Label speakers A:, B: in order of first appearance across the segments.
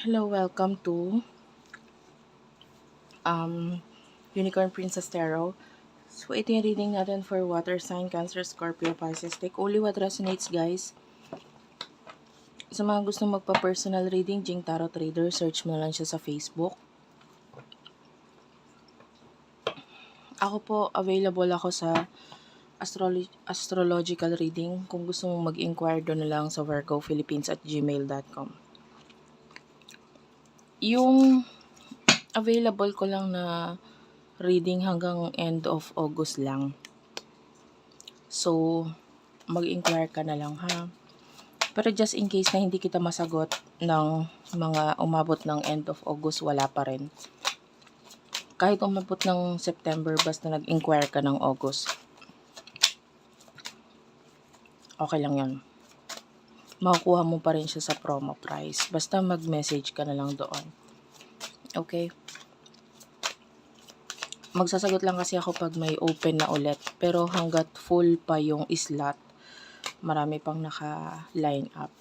A: Hello, welcome to um, Unicorn Princess Tarot. So, ito yung reading natin for Water Sign, Cancer, Scorpio, Pisces. Take only what resonates, guys. Sa mga gustong magpa-personal reading, Jing Tarot Trader, search mo na lang siya sa Facebook. Ako po, available ako sa astrological reading. Kung gusto mong mag-inquire doon na lang sa virgophilippines@gmail.com. Yung available ko lang na reading hanggang end of August lang. So, mag-inquire ka na lang ha. Pero just in case na hindi kita masagot ng mga umabot ng end of August, wala pa rin. Kahit umabot ng September, basta nag-inquire ka ng August, okay lang yan. Makukuha mo pa rin siya sa promo price. Basta mag-message ka na lang doon. Okay? Magsasagot lang kasi ako pag may open na ulit. Pero hanggat full pa yung slot, marami pang naka-line up.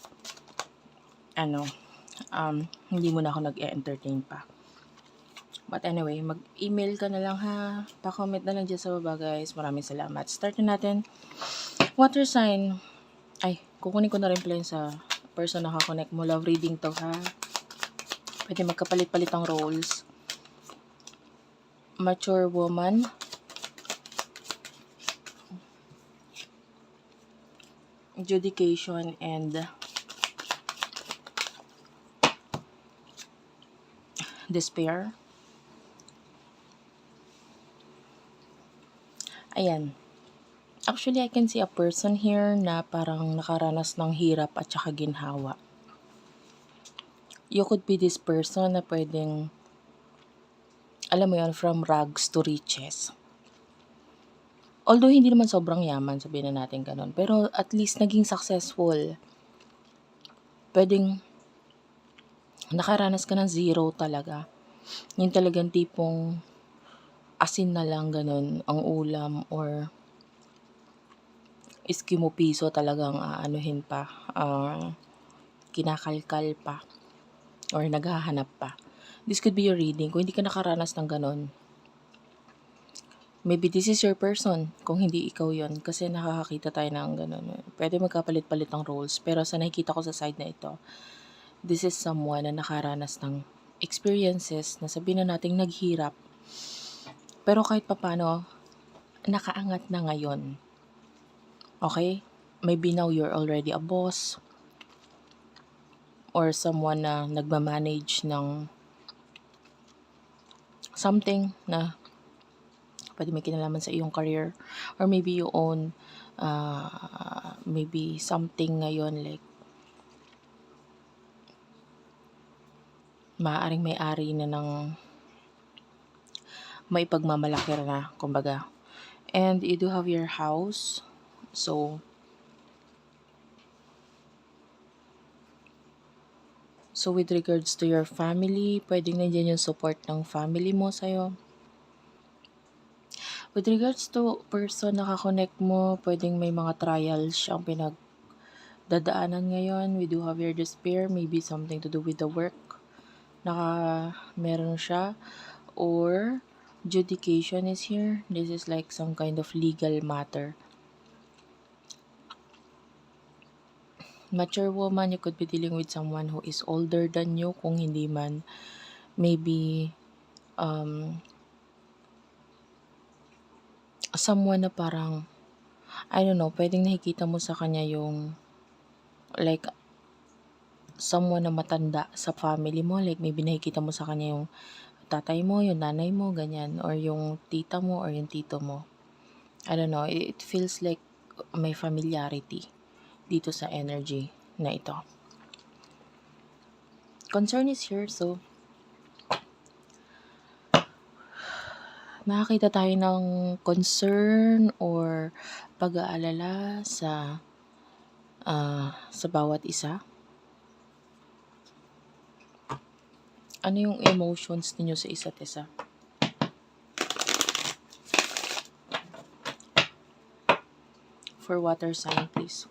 A: Hindi mo na ako nag-entertain pa. But anyway, mag-email ka na lang ha. Pa-comment na lang dyan sa baba, guys. Maraming salamat. Start na natin. Water sign. Ay, kukunin ko na rin pala yun sa person na nakakonect mo. Love reading to ha. Pwede magkapalit-palit ang roles. Mature woman. Adjudication and despair. Ayan. Actually, I can see a person here na parang nakaranas ng hirap at saka ginhawa. You could be this person na pwedeng, alam mo yan, from rags to riches. Although hindi naman sobrang yaman, sabihin na natin ganun. Pero at least naging successful. Pwedeng nakaranas ka ng zero talaga. Yung talagang tipong asin na lang ganun ang ulam or iskimo piso talagang aanuhin pa. Kinakalkal pa. Or naghahanap pa. This could be your reading. Kung hindi ka nakaranas ng ganun, maybe this is your person. Kung hindi ikaw yon, kasi nakakakita tayo ng ganun. Pwede magkapalit-palit ng roles. Pero sa nakikita ko sa side na ito, this is someone na nakaranas ng experiences na sabihin na nating naghirap. Pero kahit papano, nakaangat na ngayon. Okay? Maybe now you're already a boss or someone na nagmamanage ng something na pwede may kinalaman sa iyong career, or maybe you own maybe something ngayon like maaaring may-ari na ng may pagmamalaki na, kumbaga. And you do have your house. So with regards to your family, pwedeng nandiyan yung support ng family mo sa'yo. With regards to person na kakonect mo, pwedeng may mga trials siyang pinagdadaanan ngayon. We do have your despair, maybe something to do with the work. Meron siya. Or judication is here. This is like some kind of legal matter. Mature woman, you could be dealing with someone who is older than you. Kung hindi man, maybe someone na parang, I don't know, pwedeng nakikita mo sa kanya yung like someone na matanda sa family mo. Like maybe nakikita mo sa kanya yung tatay mo, yung nanay mo, ganyan. Or yung tita mo or yung tito mo. I don't know, it feels like may familiarity dito sa energy na ito. Concern is here, so nakakita tayo ng concern or pag-aalala sa bawat isa. Ano yung emotions ninyo sa isa't isa? For water sign, please.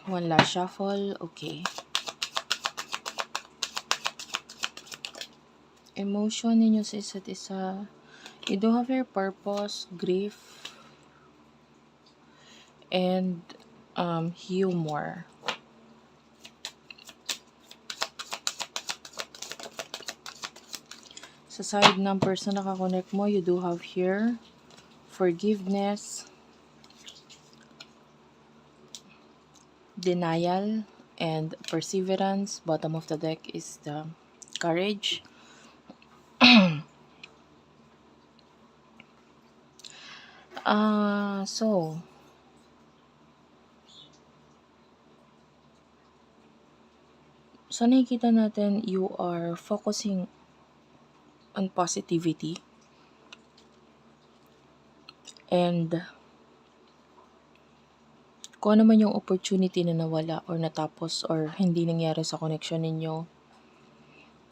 A: One last shuffle. Okay. Emotion ninyo sa isa't isa. You do have your purpose, grief, and humor. Sa side ng person na kakonect mo, you do have here forgiveness, denial, and perseverance. Bottom of the deck is the courage. So nakikita natin, you are focusing on positivity. And kung ano man yung opportunity na nawala or natapos or hindi nangyari sa connection ninyo,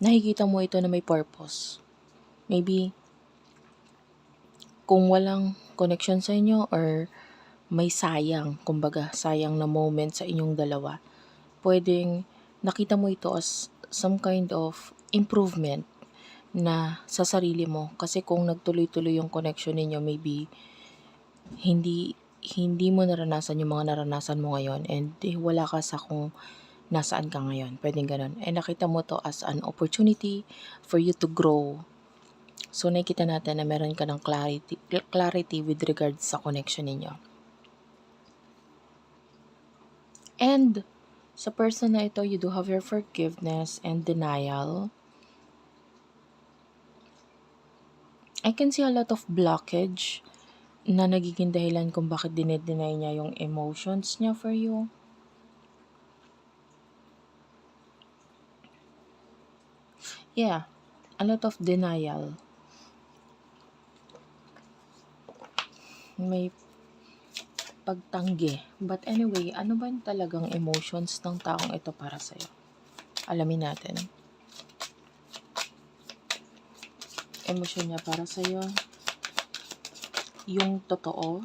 A: nakikita mo ito na may purpose. Maybe, kung walang connection sa inyo or may sayang, kumbaga sayang na moment sa inyong dalawa, pwedeng nakita mo ito as some kind of improvement na sa sarili mo. Kasi kung nagtuloy-tuloy yung connection ninyo, maybe hindi mo naranasan yung mga naranasan mo ngayon and wala ka sa kung nasaan ka ngayon. Pwedeng ganun. And nakita mo to as an opportunity for you to grow. So nakita natin na meron ka ng clarity with regards sa connection ninyo. And sa person na ito, you do have your forgiveness and denial. I can see a lot of blockage na nagiging dahilan kung bakit dinedeny niya yung emotions niya for you. Yeah, a lot of denial. May pagtanggi. But anyway, ano ba yung talagang emotions ng taong ito para sa'yo? Alamin natin. Emosyon niya para sa'yo. Yung totoo.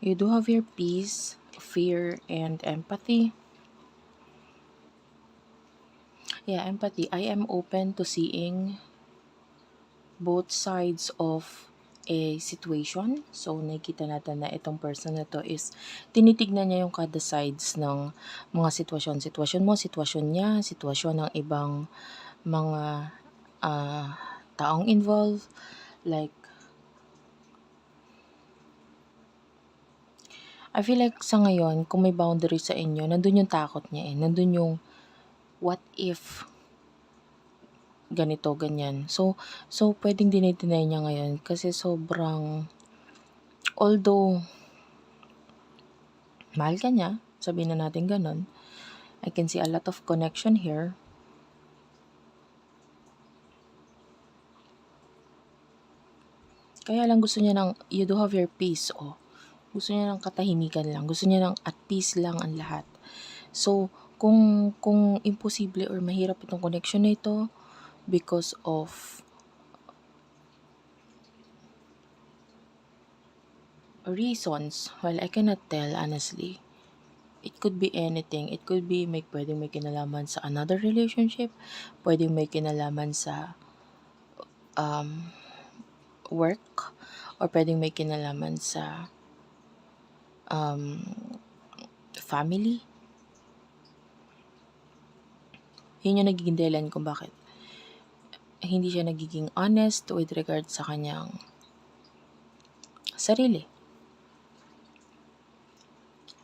A: You do have your peace, fear, and empathy. Yeah, empathy. I am open to seeing both sides of a situation. So, nakikita natin na itong person na to is tinitignan niya yung kada sides ng mga sitwasyon. Sitwasyon mo, sitwasyon niya, sitwasyon ng ibang mga taong involved. Like, I feel like sa ngayon, kung may boundary sa inyo, nandun yung takot niya eh. Nandun yung what if ganito, ganyan. So pwedeng dinideny niya ngayon kasi sobrang, although mahal ka niya, sabihin na natin ganun, I can see a lot of connection here. Kaya lang gusto niya ng, you do have your peace, oh. Gusto niya ng katahimikan lang. Gusto niya ng at peace lang ang lahat. So, kung imposible or mahirap itong connection na ito because of reasons, well, I cannot tell honestly. It could be anything. It could be pwedeng may kinalaman sa another relationship, pwedeng may kinalaman sa work, or pwedeng may kinalaman sa family. Yun yung nagiging dahilan kung bakit hindi siya nagiging honest with regard sa kanyang sarili.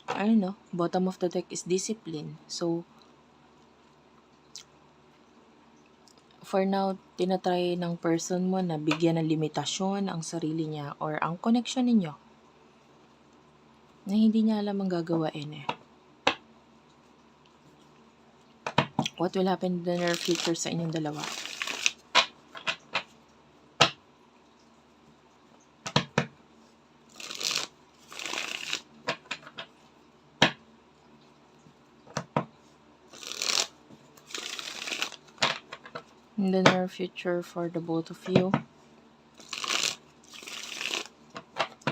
A: I don't know, bottom of the deck is discipline. So, for now, tinatry ng person mo na bigyan ng limitasyon ang sarili niya or ang connection ninyo na hindi niya alam ang gagawain eh. What will happen in the near future sa inyong dalawa? In the near future for the both of you.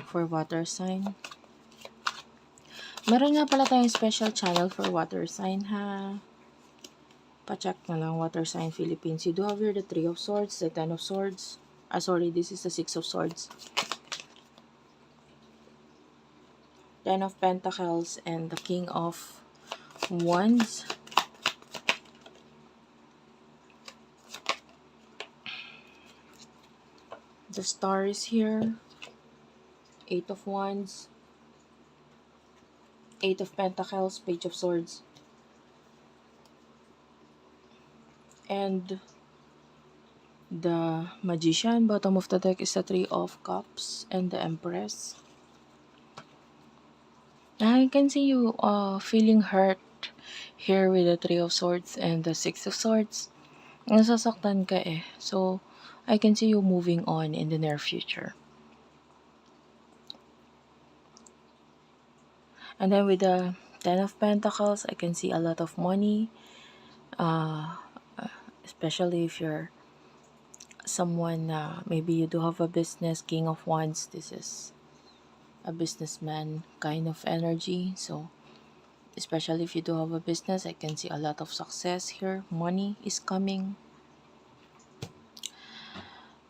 A: For water sign. Meron nga pala tayong special channel for water sign, ha? Pa-check na lang, water sign Philippines. You do have here the 3 of Swords, the 10 of Swords. Sorry, this is the 6 of Swords. 10 of Pentacles and the King of Wands. The Star is here. 8 of Wands. 8 of Pentacles, Page of Swords. And the Magician, bottom of the deck is the 3 of Cups and the Empress. I can see you feeling hurt here with the 3 of Swords and the 6 of Swords. Nasasaktan ka eh. So, I can see you moving on in the near future. And then with the 10 of Pentacles, I can see a lot of money. Especially if you're someone, maybe you do have a business. King of Wands, this is a businessman kind of energy. So, especially if you do have a business, I can see a lot of success here. Money is coming.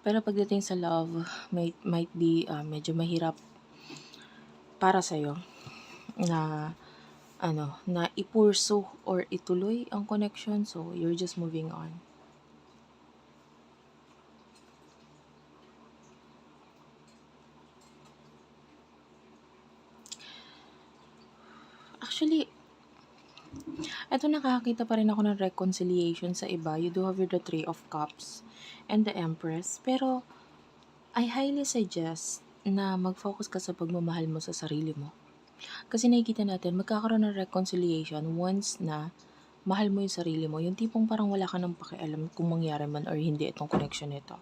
A: Pero pagdating sa love, might be medyo mahirap para sa'yo na na ipurso or ituloy ang connection. So, you're just moving on. Actually, eto nakakita pa rin ako ng reconciliation sa iba. You do have the 3 of Cups and the Empress. Pero, I highly suggest na mag-focus ka sa pagmamahal mo sa sarili mo. Kasi nakikita natin, magkakaroon ng reconciliation once na mahal mo yung sarili mo. Yung tipong parang wala ka nang pakialam kung mangyari man or hindi itong connection nito.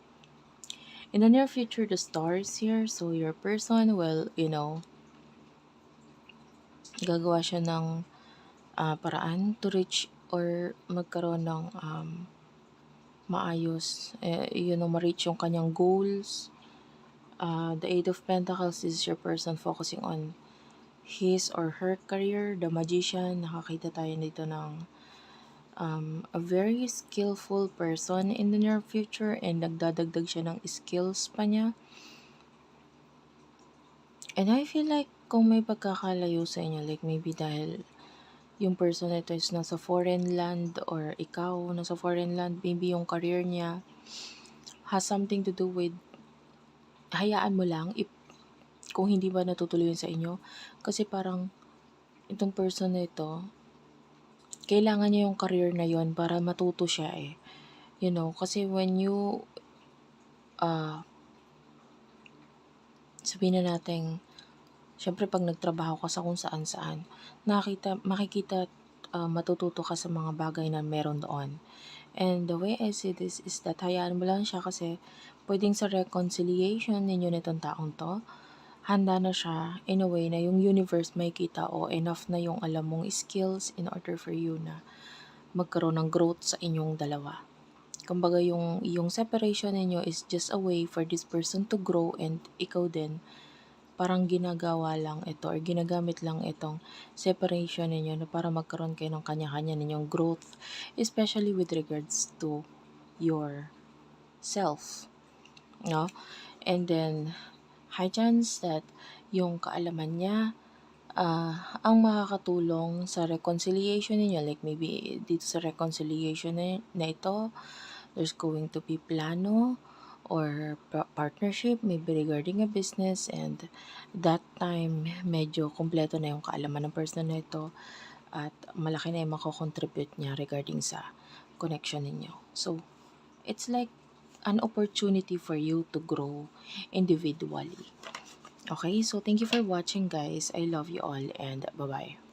A: In the near future, the stars here. So, your person will, gagawa siya ng paraan to reach or magkaroon ng maayos, ma-reach yung kanyang goals. The 8 of Pentacles is your person focusing on his or her career. The Magician, nakakita tayo dito ng a very skillful person in the near future and nagdadagdag siya ng skills pa niya. And I feel like kung may pagkakalayo sa inyo, like maybe dahil yung person na ito is nasa foreign land or ikaw nasa foreign land, maybe yung career niya has something to do with, hayaan mo lang kung hindi ba natutuloy yun sa inyo. Kasi parang itong person na ito, kailangan niya yung career na yun para matuto siya eh. Kasi when you sabihin na natin, syempre pag nagtrabaho ka sa kung saan-saan, makikita matututo ka sa mga bagay na meron doon. And the way I see this is that hayaan mo lang siya kasi pwedeng sa reconciliation ninyo nitong taong to, handa na siya in a way na yung universe may kita o enough na yung alam mong skills in order for you na magkaroon ng growth sa inyong dalawa. Kumbaga yung separation ninyo is just a way for this person to grow and ikaw din parang ginagawa lang ito or ginagamit lang itong separation ninyo na para magkaroon kayo ng kanya-kanya ninyong growth, especially with regards to your self. No? And then, high chance that yung kaalaman niya ang makakatulong sa reconciliation ninyo. Like maybe dito sa reconciliation na ito, there's going to be plano or partnership, maybe regarding a business, and that time, medyo kompleto na yung kaalaman ng person na ito at malaki na yung makakontribute niya regarding sa connection ninyo. So, it's like an opportunity for you to grow individually. Okay, so thank you for watching guys. I love you all and bye-bye.